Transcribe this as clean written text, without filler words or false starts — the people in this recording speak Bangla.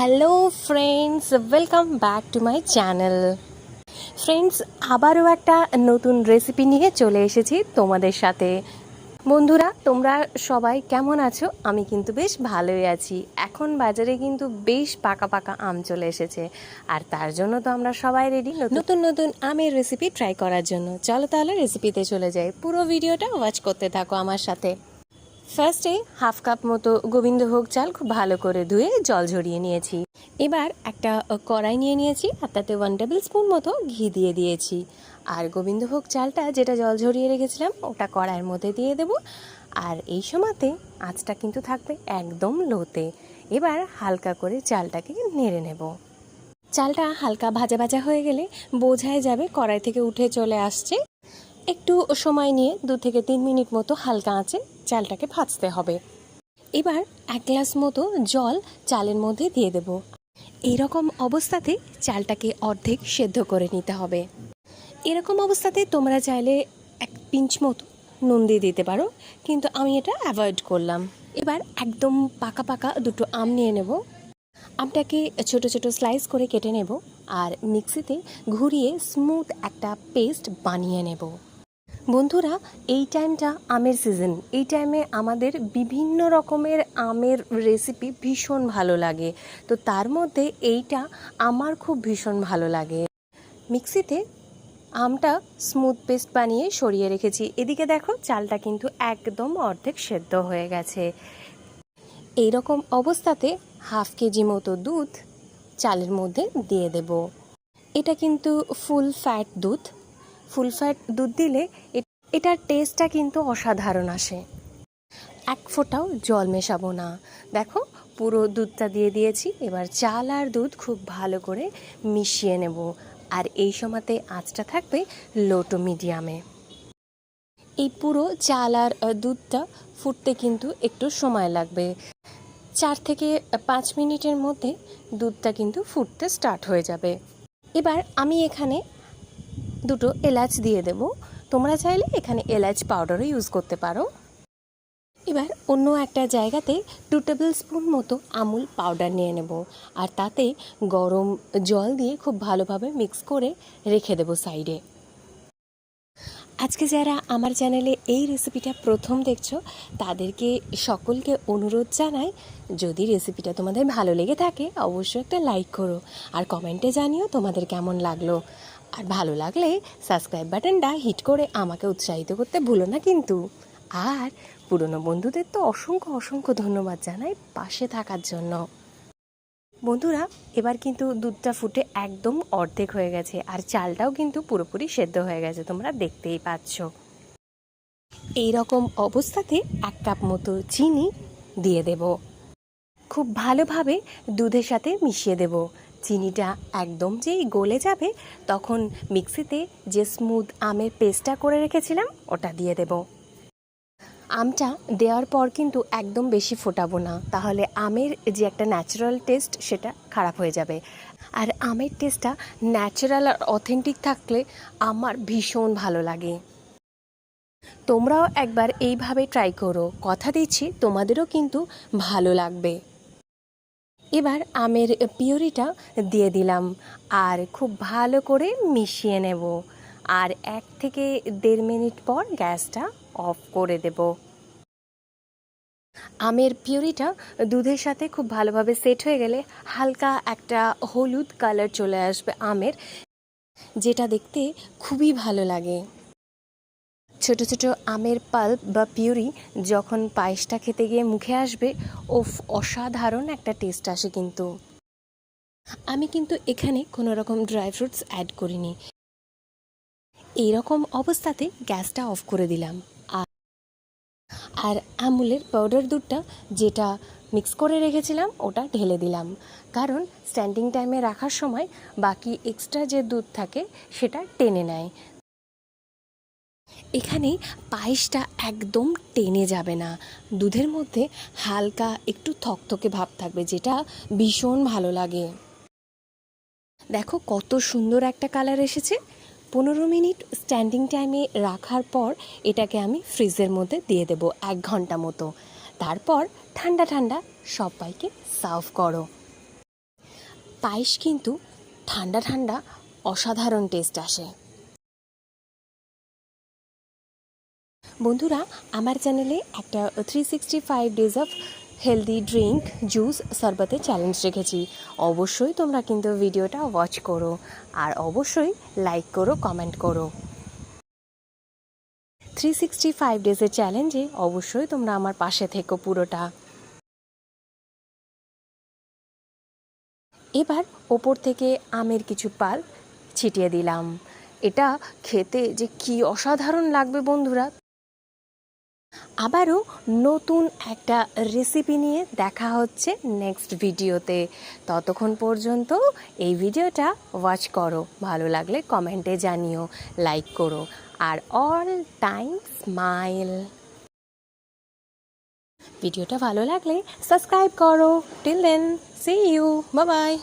Hello friends, welcome back to my channel. Friends, আবারও একটা নতুন রেসিপি নিয়ে চলে এসেছি তোমাদের সাথে। বন্ধুরা, তোমরা সবাই কেমন আছো? আমি কিন্তু বেশ ভালোই আছি। এখন বাজারে কিন্তু বেশ পাকা পাকা আম চলে এসেছে, আর তার জন্য তো আমরা সবাই রেডি নতুন নতুন আমের রেসিপি ট্রাই করার জন্য। চলো তাহলে রেসিপিতে চলে যাই, পুরো ভিডিওটা ওয়াচ করতে থাকো আমার সাথে। ফার্স্টে হাফ কাপ মতো গোবিন্দভোগ চাল খুব ভালো করে ধুয়ে জল ঝরিয়ে নিয়েছি। এবার একটা কড়াই নিয়ে নিয়েছি, আর তাতে 1 টেবিল স্পুন মতো ঘি দিয়ে দিয়েছি। আর গোবিন্দভোগ চালটা যেটা জল ঝরিয়ে রেখেছিলাম ওটা কড়াইয়ের মধ্যে দিয়ে দেব। আর এই সময়তে আঁচটা কিন্তু থাকবে একদম লোতে। এবার হালকা করে চালটাকে নেড়ে নেব। চালটা হালকা ভাজা ভাজা হয়ে গেলে বোঝাই যাবে কড়াই থেকে উঠে চলে আসছে। একটু সময় নিয়ে 2 থেকে 3 মিনিট মতো হালকা আঁচে চালটাকে ভাজতে হবে। এবার 1 গ্লাস মতো জল চালের মধ্যে দিয়ে দেব। এইরকম অবস্থাতে চালটাকে অর্ধেক সেদ্ধ করে নিতে হবে। এরকম অবস্থাতে তোমরা চাইলে 1 পিঞ্চ মতো নুন দিয়ে দিতে পারো, কিন্তু আমি এটা অ্যাভয়েড করলাম। এবার একদম পাকা পাকা দুটো আম নিয়ে নেব। আমটাকে ছোট ছোট স্লাইস করে কেটে নেব, আর মিক্সিতে ঘুরিয়ে স্মুথ একটা পেস্ট বানিয়ে নেব। বন্ধুরা, এই টাইমটা আমের সিজন। এই টাইমে আমাদের বিভিন্ন রকমের আমের রেসিপি ভীষণ ভালো লাগে, তো তার মধ্যে এইটা আমার খুব ভীষণ ভালো লাগে। মিক্সিতে আমটা স্মুথ পেস্ট বানিয়ে সরিয়ে রেখেছি। এদিকে দেখো, চালটা কিন্তু একদম অর্ধেক সেদ্ধ হয়ে গেছে। এই রকম অবস্থাতে হাফ কেজি মতো দুধ চালের মধ্যে দিয়ে দেব। এটা কিন্তু ফুল ফ্যাট দুধ। ফুল ফ্যাট দুধ দিলে এটার টেস্টটা কিন্তু অসাধারণ আসে। 1 ফোঁটাও জল মেশাবো না। দেখো, পুরো দুধটা দিয়ে দিয়েছি। এবার চাল আর দুধ খুব ভালো করে মিশিয়ে নেব, আর এই সময়তে আঁচটা থাকবে লো টু মিডিয়ামে। এই পুরো চাল আর দুধটা ফুটতে কিন্তু একটু সময় লাগবে। 4 থেকে 5 মিনিটের মধ্যে দুধটা কিন্তু ফুটতে স্টার্ট হয়ে যাবে। এবার আমি এখানে 2 এলাচ দিয়ে দেব। তোমরা চাইলে এখানে এলাচ পাউডারও ইউজ করতে পারো। এবার অন্য একটা জায়গাতে 2 টেবিল স্পুন মতো আমুল পাউডার নিয়ে নেব, আর তাতে গরম জল দিয়ে খুব ভালোভাবে মিক্স করে রেখে দেব সাইডে। আজকে যারা আমার চ্যানেলে এই রেসিপিটা প্রথম দেখছো, তাদেরকে সকলকে অনুরোধ জানাই, যদি রেসিপিটা তোমাদের ভালো লেগে থাকে অবশ্যই একটা লাইক করো, আর কমেন্টে জানিও তোমাদের কেমন লাগলো। আর ভালো লাগলে সাবস্ক্রাইব বাটনটা হিট করে আমাকে উৎসাহিত করতে ভুলো না কিন্তু। আর পুরনো বন্ধুদের তো অসংখ্য অসংখ্য ধন্যবাদ জানাই পাশে থাকার জন্য। বন্ধুরা, এবার কিন্তু দুধটা ফুটে একদম অর্ধেক হয়ে গেছে, আর চালটাও কিন্তু পুরোপুরি সেদ্ধ হয়ে গেছে, তোমরা দেখতেই পাচ্ছ। এই রকম অবস্থাতে 1 কাপ মতো চিনি দিয়ে দেব। খুব ভালোভাবে দুধের সাথে মিশিয়ে দেব। চিনিটা একদম যেই গলে যাবে, তখন মিক্সিতে যে স্মুথ আমের পেস্টটা করে রেখেছিলাম ওটা দিয়ে দেব। আমটা দেওয়ার পর কিন্তু একদম বেশি ফোটাবো না, তাহলে আমের যে একটা ন্যাচারাল টেস্ট সেটা খারাপ হয়ে যাবে। আর আমের টেস্টটা ন্যাচারাল আর অথেন্টিক থাকলে আমার ভীষণ ভালো লাগে। তোমরাও একবার এইভাবে ট্রাই করো, কথা দিচ্ছি তোমাদেরও কিন্তু ভালো লাগবে। এবার আমের পিউরিটা দিয়ে দিলাম, আর খুব ভালো করে মিশিয়ে নেব। আর 1 থেকে 1.5 মিনিট পর গ্যাসটা অফ করে দেব। আমের পিউরিটা দুধের সাথে খুব ভালোভাবে সেট হয়ে গেলে হালকা একটা হলুদ কালার চলে আসবে আমের, যেটা দেখতে খুবই ভালো লাগে। ছোট ছোট আমের পাল্প বা পিউরি যখন পায়েসটা খেতে গিয়ে মুখে আসবে, ওফ, অসাধারণ একটা টেস্ট আসে কিন্তু। আমি কিন্তু এখানে কোনো রকম ড্রাই ফ্রুটস অ্যাড করিনি। এইরকম অবস্থাতে গ্যাসটা অফ করে দিলাম, আর আমুলের পাউডার দুধটা যেটা মিক্স করে রেখেছিলাম ওটা ঢেলে দিলাম, কারণ স্ট্যান্ডিং টাইমে রাখার সময় বাকি এক্সট্রা যে দুধ থাকে সেটা টেনে নেয়। এখানে পায়েসটা একদম টেনে যাবে না, দুধের মধ্যে হালকা একটু থকথকে ভাব থাকবে, যেটা ভীষণ ভালো লাগে। দেখো কত সুন্দর একটা কালার এসেছে। 15 মিনিট স্ট্যান্ডিং টাইমে রাখার পর এটাকে আমি ফ্রিজের মধ্যে দিয়ে দেবো 1 ঘন্টা মতো। তারপর ঠান্ডা ঠান্ডা সবাইকে সার্ভ করো। পায়েস কিন্তু ঠান্ডা ঠান্ডা অসাধারণ টেস্ট আসে। বন্ধুরা, আমার চ্যানেলে একটা 365 days of healthy drink juice শরবতের চ্যালেঞ্জ রেখেছি। অবশ্যই তোমরা কিন্তু ভিডিওটা ওয়াচ করো আর অবশ্যই লাইক করো, কমেন্ট করো। 365 ডেজের চ্যালেঞ্জে অবশ্যই তোমরা আমার পাশে থেকো পুরোটা। এবার ওপর থেকে আমের কিছু পাল ছিটিয়ে দিলাম। এটা খেতে যে কি অসাধারণ লাগবে বন্ধুরা। আবারও নতুন একটা রেসিপি নিয়ে দেখা হচ্ছে নেক্সট ভিডিওতে। ততক্ষণ পর্যন্ত এই ভিডিওটা ওয়াচ করো, ভালো লাগলে কমেন্টে জানিও, লাইক করো আর অল টাইম স্মাইল। ভিডিওটা ভালো লাগলে সাবস্ক্রাইব করো। Till then, see you, bye by.